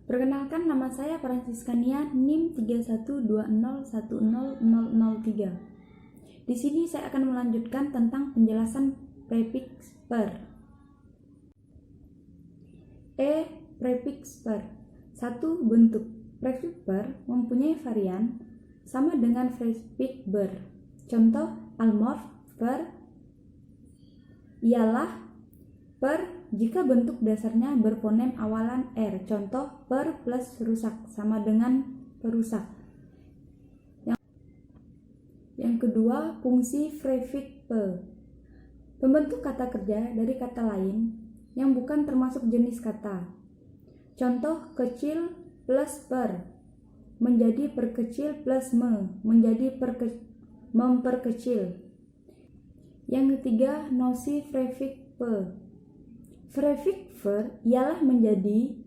Perkenalkan, nama saya Franciscania, NIM 3120100003. Di sini saya akan melanjutkan tentang penjelasan prefiks per. Prefiks per. 1. Bentuk. Prefiks per mempunyai varian sama dengan prefiks ber. Contoh almorf per ialah per jika bentuk dasarnya berfonem awalan R. Contoh per plus rusak sama dengan perusak. Yang kedua, fungsi prefiks per. Pembentuk kata kerja dari kata lain yang bukan termasuk jenis kata. Contoh kecil plus per menjadi perkecil plus menjadi memperkecil. Yang ketiga, nosi prefiks per. Prefiks per ialah menjadi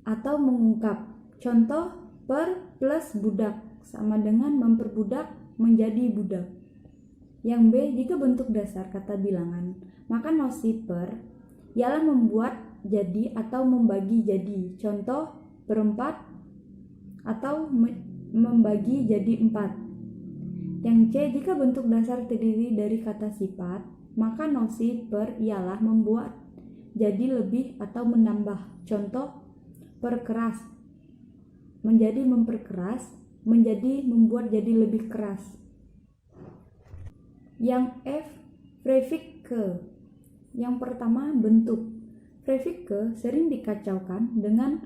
atau mengungkap. Contoh per plus budak sama dengan memperbudak menjadi budak. Yang B, jika bentuk dasar kata bilangan, maka nosi per ialah membuat jadi atau membagi jadi. Contoh berempat atau membagi jadi 4. Yang C, jika bentuk dasar terdiri dari kata sifat, maka nosi per ialah membuat jadi lebih atau menambah. Contoh perkeras menjadi memperkeras, menjadi membuat jadi lebih keras. Yang F, prefiks ke. Yang pertama, bentuk. Prefiks ke sering dikacaukan dengan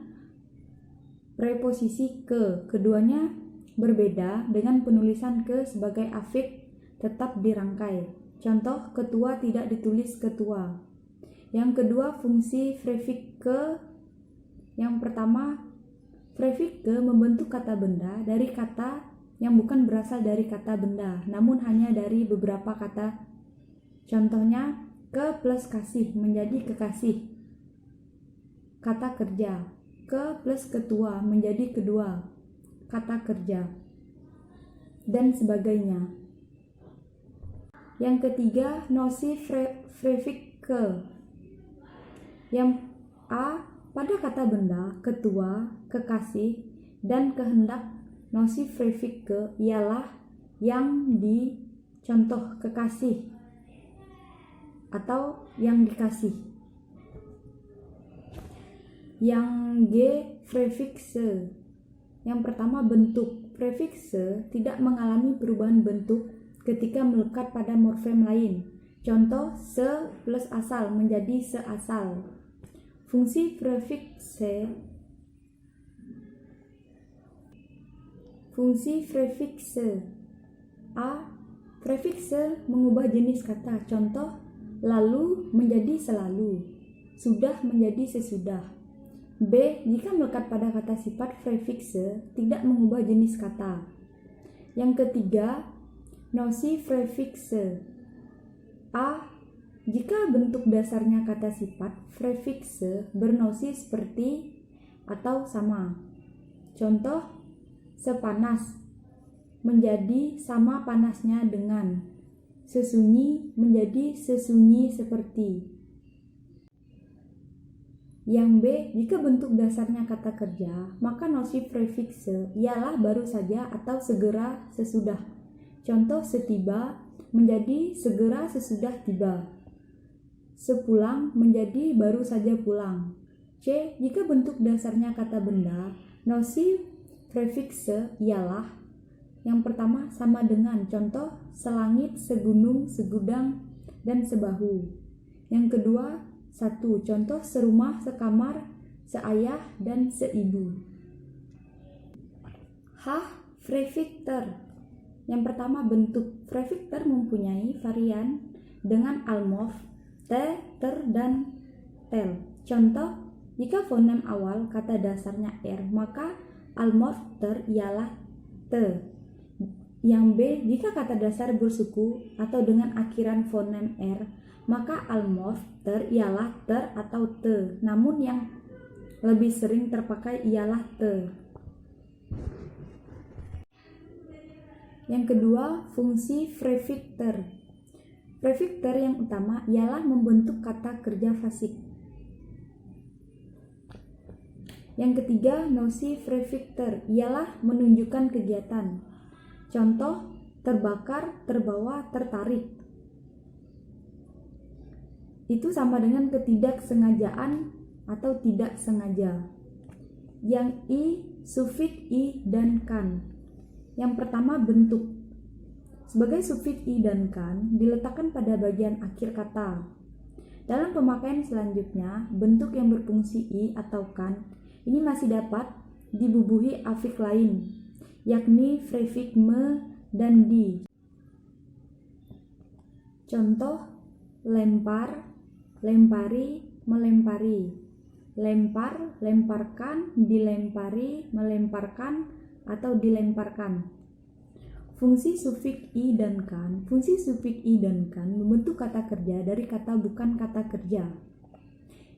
preposisi ke. Keduanya berbeda dengan penulisan ke sebagai afiks tetap dirangkai. Contoh ketua tidak ditulis ketua. Yang kedua, fungsi prefiks ke. Yang pertama, prefiks ke membentuk kata benda dari kata yang bukan berasal dari kata benda, namun hanya dari beberapa kata. Contohnya, ke plus kasih menjadi kekasih. Kata kerja. Ke plus ketua menjadi kedua. Kata kerja. Dan sebagainya. Yang ketiga, nosi prefiks ke. Yang A, pada kata benda, ketua, kekasih, dan kehendak, nosi prefiks ke ialah yang di. Contoh kekasih atau yang dikasih. Yang G, prefiks se. Yang pertama, bentuk. Prefiks se tidak mengalami perubahan bentuk ketika melekat pada morfem lain. Contoh se plus asal menjadi seasal. Fungsi prefiks se. Fungsi prefiks se. A, prefiks se mengubah jenis kata. Contoh lalu menjadi selalu, sudah menjadi sesudah. B, jika melekat pada kata sifat, prefiks se tidak mengubah jenis kata. Yang ketiga, nosi prefiks se. A, jika bentuk dasarnya kata sifat, prefiks se bernosi seperti atau sama. Contoh sepanas menjadi sama panasnya dengan. Sesunyi menjadi sesunyi seperti. Yang B, jika bentuk dasarnya kata kerja, maka nosi prefiks se ialah baru saja atau segera sesudah. Contoh setiba menjadi segera sesudah tiba. Sepulang menjadi baru saja pulang. C, jika bentuk dasarnya kata benda, nosi prefiks se ialah yang pertama sama dengan. Contoh selangit, segunung, segudang, dan sebahu. Yang kedua, satu. Contoh serumah, sekamar, seayah, dan seibu. H, prefiks ter. Yang pertama, bentuk. Prefiks ter mempunyai varian dengan almorf, te, ter, dan tel. Contoh, jika fonem awal kata dasarnya R, maka almorf ter ialah te. Yang B, jika kata dasar bersuku atau dengan akhiran fonem R, maka almorf ter ialah ter atau te, namun yang lebih sering terpakai ialah te. Yang kedua, fungsi prefiks ter. Prefiks ter yang utama ialah membentuk kata kerja fasik. Yang ketiga, nosi prefix-ter ialah menunjukkan kegiatan. Contoh, terbakar, terbawa, tertarik. Itu sama dengan ketidaksengajaan atau tidak sengaja. Yang i, sufiks i dan kan. Yang pertama, bentuk. Sebagai sufiks i dan kan diletakkan pada bagian akhir kata. Dalam pemakaian selanjutnya, bentuk yang berfungsi i atau kan ini masih dapat dibubuhi afiks lain, yakni prefiks me dan di. Contoh, lempar, lempari, melempari. Lempar, lemparkan, dilempari, melemparkan, atau dilemparkan. Fungsi sufiks i dan kan. Fungsi sufiks i dan kan membentuk kata kerja dari kata bukan kata kerja.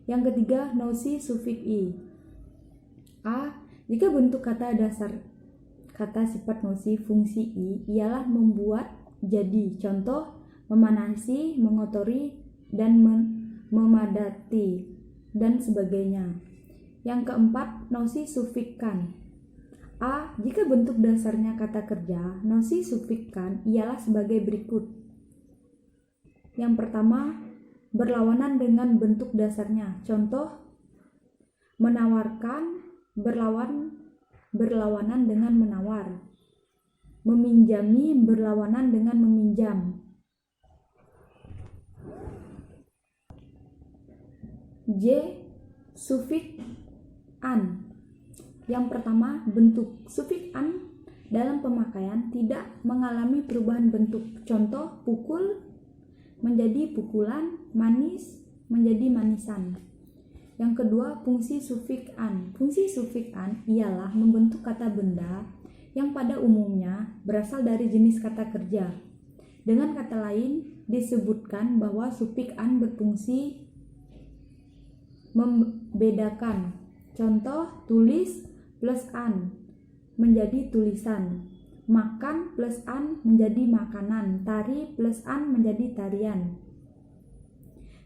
Yang ketiga, nosi sufiks i. A. Jika bentuk kata dasar kata sifat nosi fungsi i ialah membuat jadi. Contoh, memanasi, mengotori, dan memadati, dan sebagainya. Yang keempat, nosi sufiks kan. A. Jika bentuk dasarnya kata kerja, nosi sufiks kan ialah sebagai berikut. Yang pertama, berlawanan dengan bentuk dasarnya. Contoh, menawarkan, berlawanan dengan menawar. Meminjami berlawanan dengan meminjam. J. Sufiks an. Yang pertama, bentuk. Sufiks an dalam pemakaian tidak mengalami perubahan bentuk. Contoh, pukul menjadi pukulan, manis menjadi manisan. Yang kedua, fungsi sufiks an. Fungsi sufiks an ialah membentuk kata benda yang pada umumnya berasal dari jenis kata kerja. Dengan kata lain, disebutkan bahwa sufiks an berfungsi membedakan. Contoh, tulis plus an menjadi tulisan. Makan plus an menjadi makanan. Tari plus an menjadi tarian.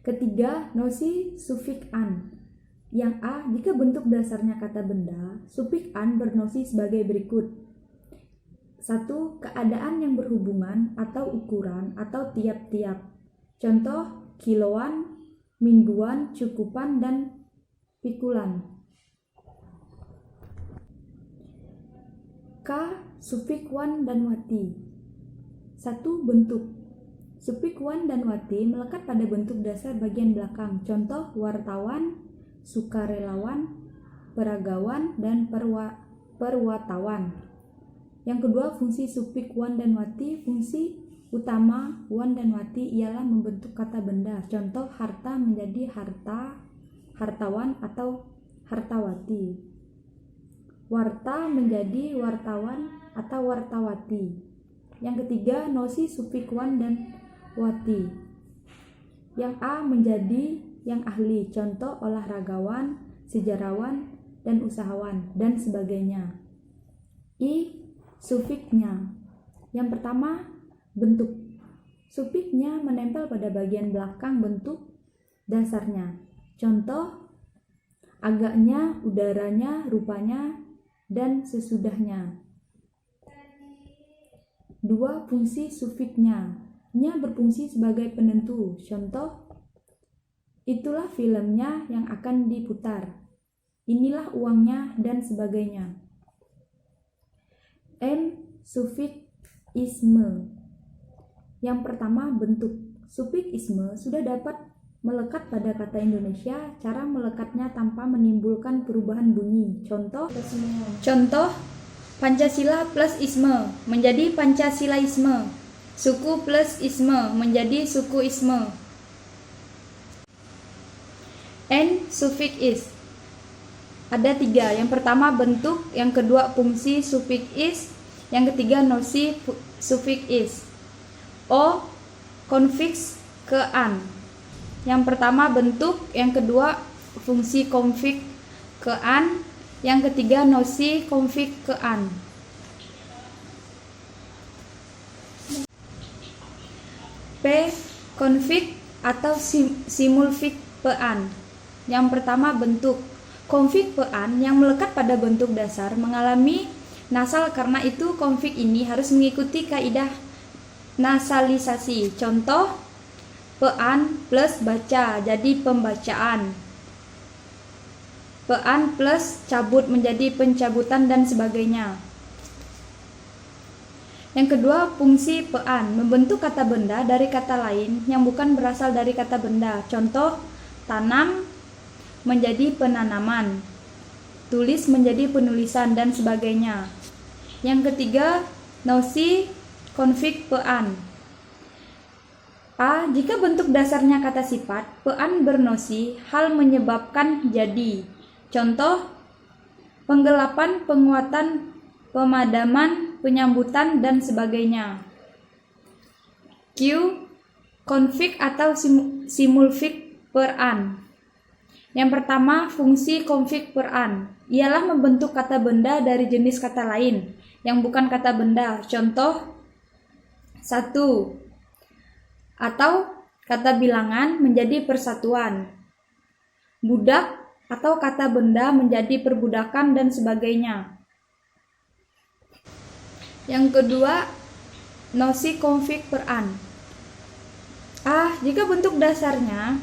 Ketiga, nosi sufiks an. Yang A, jika bentuk dasarnya kata benda, sufiks an bernosi sebagai berikut. 1. Keadaan yang berhubungan atau ukuran atau tiap-tiap. Contoh, kiloan, mingguan, cukupan, dan pikulan. K. Sufiks wan dan wati. 1. Bentuk. Sufiks wan dan wati melekat pada bentuk dasar bagian belakang. Contoh, wartawan, sukarelawan, peragawan, dan perwatawan. Yang kedua, fungsi sufiks wan dan wati. Fungsi utama wan dan wati ialah membentuk kata benda. Contoh, harta menjadi harta, hartawan, atau hartawati. Warta menjadi wartawan atau wartawati. Yang ketiga, nosi sufiks wan dan wati. Yang A menjadi yang ahli. Contoh, olahragawan, sejarawan, dan usahawan, dan sebagainya. I. Sufiksnya. Yang pertama, bentuk. Sufiksnya menempel pada bagian belakang bentuk dasarnya. Contoh, agaknya, udaranya, rupanya, dan sesudahnya. 2. Fungsi sufiksnya. Nya berfungsi sebagai penentu. Contoh, itulah filmnya yang akan diputar. Inilah uangnya, dan sebagainya. M. Sufiks isme. Yang pertama, bentuk. Sufiks isme sudah dapat melekat pada kata Indonesia. Cara melekatnya tanpa menimbulkan perubahan bunyi. Contoh, Pancasila plus isme menjadi Pancasilaisme. Suku plus isme menjadi sukuisme. N. Sufiks is. Ada 3. Yang pertama, bentuk. Yang kedua, fungsi sufiks is. Yang ketiga, nosi sufiks is. O. Konfiks ke an. Yang pertama, bentuk. Yang kedua, fungsi konfiks ke an. Yang ketiga, nosi konfiks ke an. P. Konfiks atau simulfiks pe an. Yang pertama, bentuk. konflik pean yang melekat pada bentuk dasar mengalami nasal, karena itu konflik ini harus mengikuti kaidah nasalisasi. Contoh, pean plus baca jadi pembacaan, pean plus cabut menjadi pencabutan, dan sebagainya. Yang kedua, fungsi pean membentuk kata benda dari kata lain yang bukan berasal dari kata benda. Contoh, tanam menjadi penanaman, tulis menjadi penulisan, dan sebagainya. Yang ketiga, nosi konflik pean. A. Jika bentuk dasarnya kata sifat, pean bernosi hal menyebabkan jadi. Contoh, penggelapan, penguatan, pemadaman, penyambutan, dan sebagainya. Q. Konflik atau simulfik peran. Yang pertama, fungsi konflik peran ialah membentuk kata benda dari jenis kata lain yang bukan kata benda. Contoh, 1. Atau kata bilangan menjadi persatuan, budak atau kata benda menjadi perbudakan, dan sebagainya. Yang kedua, nosi konflik peran. A. Jika bentuk dasarnya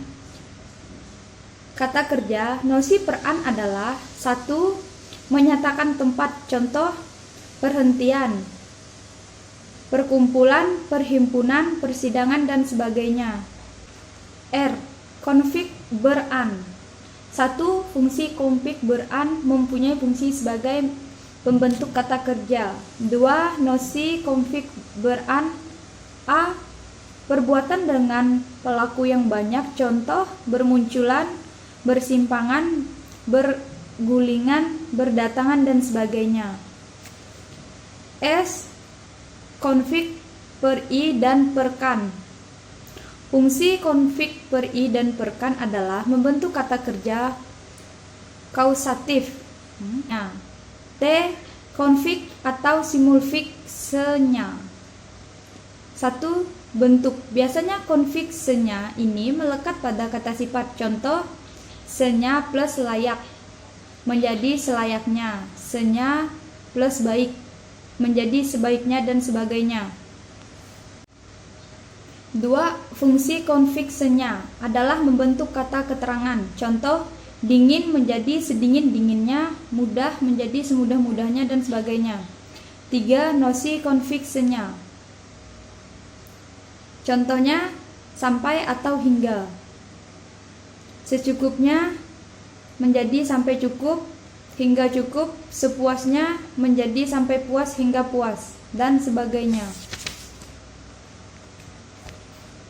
kata kerja, nosi peran adalah 1. Menyatakan tempat. Contoh, perhentian, perkumpulan, perhimpunan, persidangan, dan sebagainya. R. Konflik beran. 1. Fungsi konflik beran mempunyai fungsi sebagai pembentuk kata kerja. 2. Nosi konflik beran. A. Perbuatan dengan pelaku yang banyak. Contoh, bermunculan, bersimpangan, bergulingan, berdatangan, dan sebagainya. S. Konflik per i dan perkan. Fungsi konflik per i dan perkan adalah membentuk kata kerja kausatif. T. Konflik atau simulfik senya. 1. Bentuk. Biasanya konflik senya ini melekat pada kata sifat. Contoh, senya plus layak menjadi selayaknya, senya plus baik menjadi sebaiknya, dan sebagainya. 2. Fungsi konflik senya adalah membentuk kata keterangan. Contoh, dingin menjadi sedingin-dinginnya, mudah menjadi semudah-mudahnya, dan sebagainya. 3. Nosi konflik senya. Contohnya, sampai atau hingga. Secukupnya menjadi sampai cukup, hingga cukup, sepuasnya menjadi sampai puas hingga puas, dan sebagainya.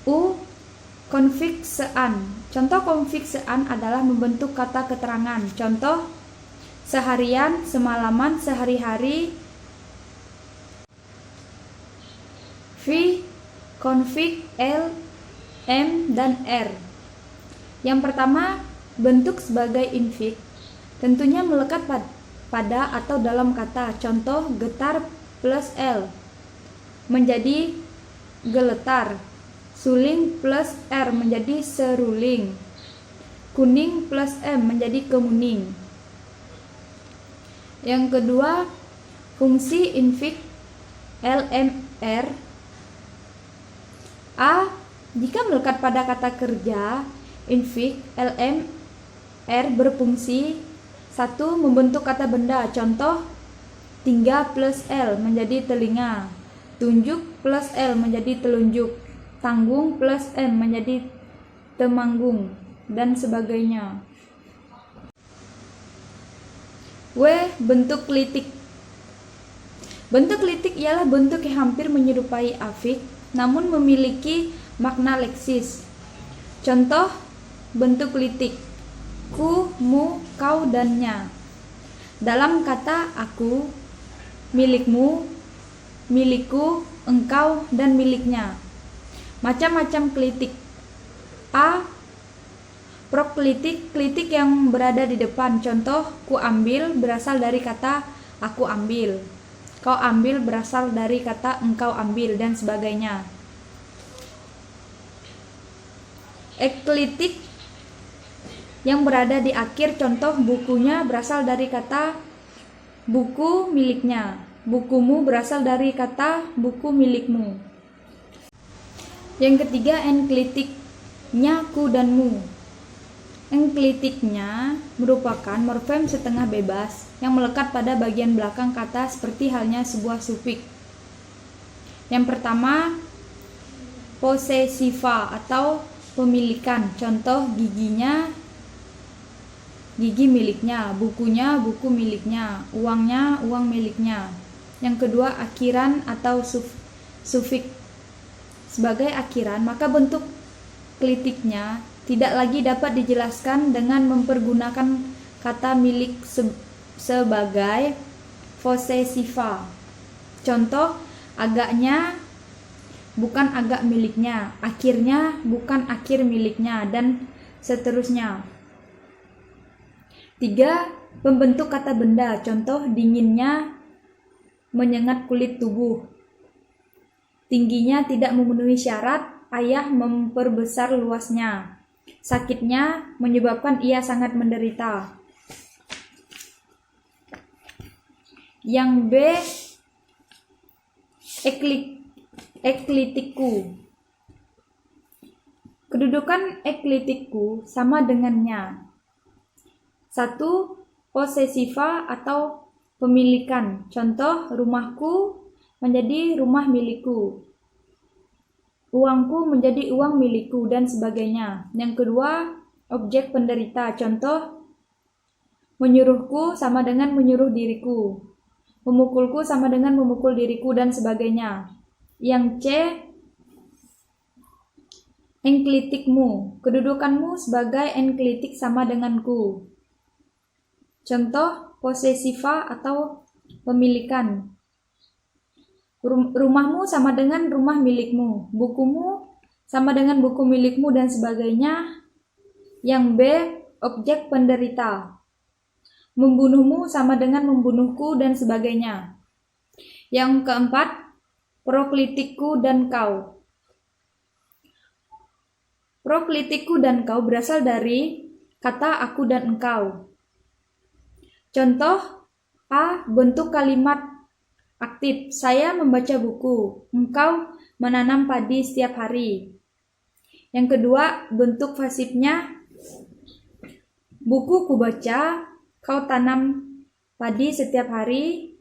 U. Konfiksean. Contoh konfiksean adalah membentuk kata keterangan. Contoh, seharian, semalaman, sehari-hari. V. Konflik L, M, dan R. Yang pertama, bentuk sebagai infik tentunya melekat pada atau dalam kata. Contoh, getar plus L menjadi geletar, suling plus R menjadi seruling, kuning plus M menjadi kemuning. Yang kedua, fungsi infik LMR. A. Jika melekat pada kata kerja, infik LMR berfungsi 1. Membentuk kata benda. Contoh, tingga plus L menjadi telinga, tunjuk plus L menjadi telunjuk, tanggung plus M menjadi temanggung, dan sebagainya. W. Bentuk klitik. Bentuk klitik ialah bentuk yang hampir menyerupai afik namun memiliki makna leksis. Contoh bentuk klitik: ku, mu, kau, dan nya. Dalam kata aku, milikmu, milikku, engkau, dan miliknya. Macam-macam klitik. A. Proklitik, klitik yang berada di depan. Contoh, ku ambil berasal dari kata aku ambil, kau ambil berasal dari kata engkau ambil, dan sebagainya. Eklitik yang berada di akhir. Contoh bukunya berasal dari kata buku miliknya. Bukumu berasal dari kata buku milikmu. Yang ketiga, enklitiknya ku dan mu. Enklitiknya merupakan morfem setengah bebas yang melekat pada bagian belakang kata seperti halnya sebuah sufik. Yang pertama, posesiva atau pemilikan. Contoh giginya gigi miliknya, bukunya buku miliknya, uangnya uang miliknya. Yang kedua, akhiran atau sufik. Sebagai akhiran, maka bentuk klitiknya tidak lagi dapat dijelaskan dengan mempergunakan kata milik sebagai posesiva. Contoh, agaknya bukan agak miliknya, akhirnya bukan akhir miliknya, dan seterusnya. 3. Pembentuk kata benda. Contoh, dinginnya menyengat kulit tubuh. Tingginya tidak memenuhi syarat, ayah memperbesar luasnya. Sakitnya menyebabkan ia sangat menderita. Yang B, eklitiku. Kedudukan eklitiku sama dengannya. 1. Posesiva atau pemilikan. Contoh, rumahku menjadi rumah milikku, uangku menjadi uang milikku, dan sebagainya. Yang kedua, objek penderita. Contoh, menyuruhku sama dengan menyuruh diriku, memukulku sama dengan memukul diriku, dan sebagainya. Yang C, enklitikmu. Kedudukanmu sebagai enklitik sama denganku. Contoh, posesiva atau pemilikan. Rumahmu sama dengan rumah milikmu, bukumu sama dengan buku milikmu, dan sebagainya. Yang B, objek penderita. Membunuhmu sama dengan membunuhku, dan sebagainya. Yang keempat, proklitikku dan kau. Proklitikku dan kau berasal dari kata aku dan engkau. Contoh, A, bentuk kalimat aktif. Saya membaca buku, engkau menanam padi setiap hari. Yang kedua, bentuk pasifnya, buku ku baca, kau tanam padi setiap hari.